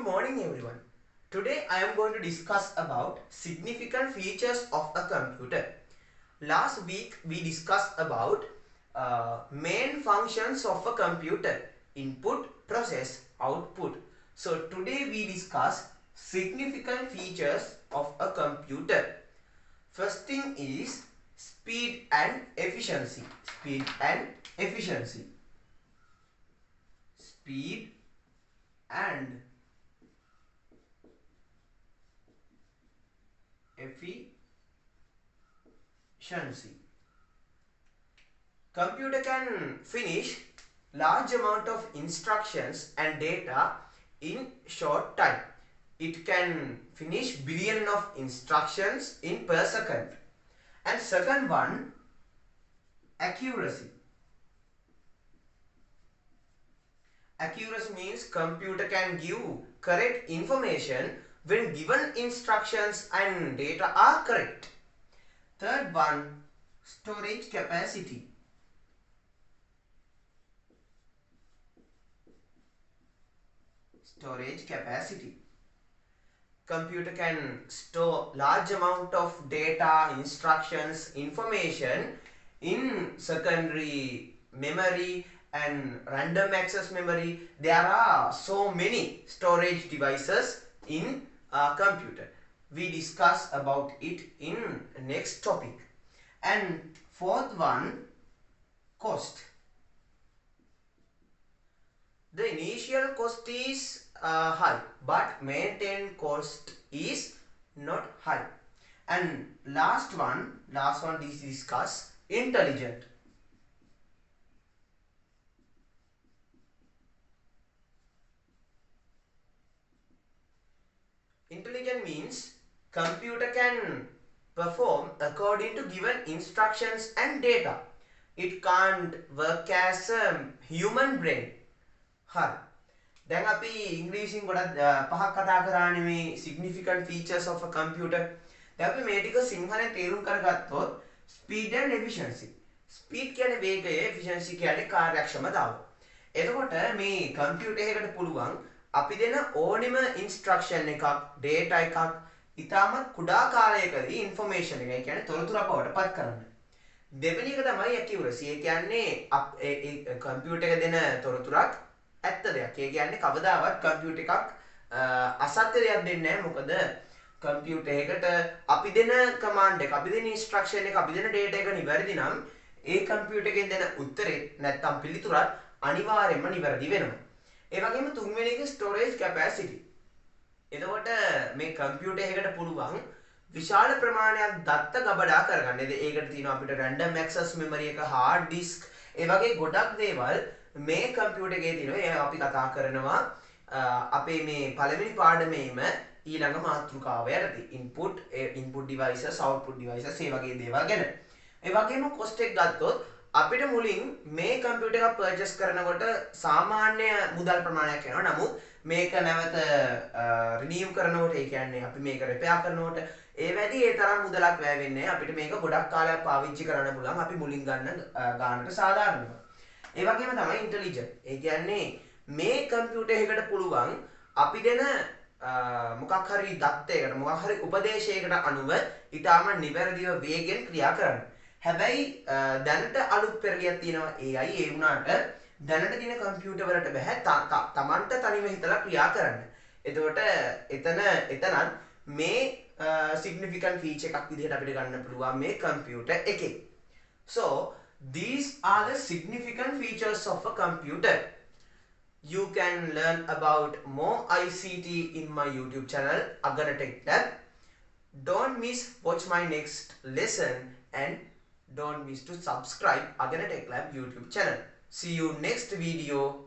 morning everyone. Today I am going to discuss about significant features of a computer. Last week we discussed about main functions of a computer: input, process, output. So today we discuss significant features of a computer. First thing is speed and efficiency. Speed and efficiency. Speed and efficiency. Computer can finish large amount of instructions and data in short time. It can finish billion of instructions in per second. And second one, accuracy. Accuracy means computer can give correct information when given instructions and data are correct. Third one, storage capacity. Storage capacity. Computer can store large amount of data, instructions, information in secondary memory and random access memory. There are so many storage devices in a computer. We discuss about it in next topic. And fourth one, cost. The initial cost is high, but maintained cost is not high. And last one is discuss intelligent. Intelligent means computer can perform according to given instructions and data. It can't work as a human brain. හරි. දැන් අපි ඉංග්‍රීසියෙන් ගොඩක් පහක් කතා කරානේ මේ significant features of a computer. දැන් අපි මේ ටික සිංහලෙන් තේරුම් කරගත්තොත් speed and efficiency. speed කියන්නේ වේගය, efficiency කියන්නේ කාර්යක්ෂමතාව. එතකොට මේ computer එකකට පුළුවන් අපි දෙන ඕනෙම instruction එකක්, data එකක් ඉතාමත් කුඩා කාලයකදී information එක, ඒ කියන්නේ තොරතුරක් බවට පත් කරන්න. දෙවෙනි එක තමයි accuracy. ඒ කියන්නේ computer එක දෙන තොරතුරක් ඇත්ත දෙයක්. ඒ කියන්නේ කවදාවත් කම්පියුටර් එකක් අසත්‍ය දෙයක් දෙන්නේ නැහැ. මොකද කම්පියුටර් එකකට අපි දෙන කමාන්ඩ් එක, අපි දෙන ඉන්ස්ට්‍රක්ෂන් එක, අපි දෙන ඩේටා එක නිවැරදි නම් ඒ කම්පියුටර් එකෙන් දෙන උත්තරේ නැත්තම් පිළිතුරත් අනිවාර්යයෙන්ම නිවැරදි වෙනවා. ඒ වගේම තුන්වෙනි එක ස්ටෝරේජ් කැපැසිටි. එතකොට මේ කම්පියුටර් එකකට පුළුවන් විශාල ප්‍රමාණයක් දත්ත ගබඩා කරගන්න. ඒකට තියෙනවා අපිට රැන්ඩම් ඇක්සස් මෙමරි එක, හાર્ඩ් ඩිස්ක්, ඒ වගේ ගොඩක් දේවල් මේ කම්පියුටර් එකේ තියෙනවා. ඒ අපි කතා කරනවා අපේ මේ පළවෙනි පාඩමේම ඊළඟ මාතෘකාව යටතේ input devices, output devices ඒ වගේ දේවල් ගැන. ඒ වගේම cost එක ගත්තොත් අපිට මුලින් මේ කම්පියුටර් එක පර්චේස් කරනකොට සාමාන්‍ය මුදල් ප්‍රමාණයක් වෙනවා. නමුත් මේක නැවත රිනියු කරනකොට, ඒ කියන්නේ අපි මේක රිපෙයාර් කරනකොට ඒ වැඩි ඒ තරම් මුදලක් වැය වෙන්නේ නැහැ. අපිට මේක ගොඩක් කාලයක් පාවිච්චි කරන්න පුළුවන් අපි මුලින් ගන්න ගානට සාධාරණව. ඒ වගේම තමයි ඉන්ටෙලිජන්ට්. ඒ කියන්නේ මේ කම්පියුටර් එකකට පුළුවන් අපි දෙන මොකක් හරි දත්තයකට, මොකක් හරි උපදේශයකට අනුව ඊටාම නිවැරදිව වේගෙන් ක්‍රියා කරන්න. හැබැයි දැනට අලුත් පෙරලියක් තියෙනවා AI. ඒ වුණාට දැනට තියෙන කම්පියුටර් වලට බෑ තමන්ට තනිව හිතලා ක්‍රියා කරන්න. එතකොට එතනත් මේ significant feature එකක් විදිහට අපිට ගන්න පුළුවන් මේ කම්පියුටර් එකේ. So these are the significant features of a computer. You can learn about more ICT in my YouTube channel, Agana Tech Lab. Don't miss watch my next lesson and don't miss to subscribe Agana Tech Lab YouTube channel. See you next video.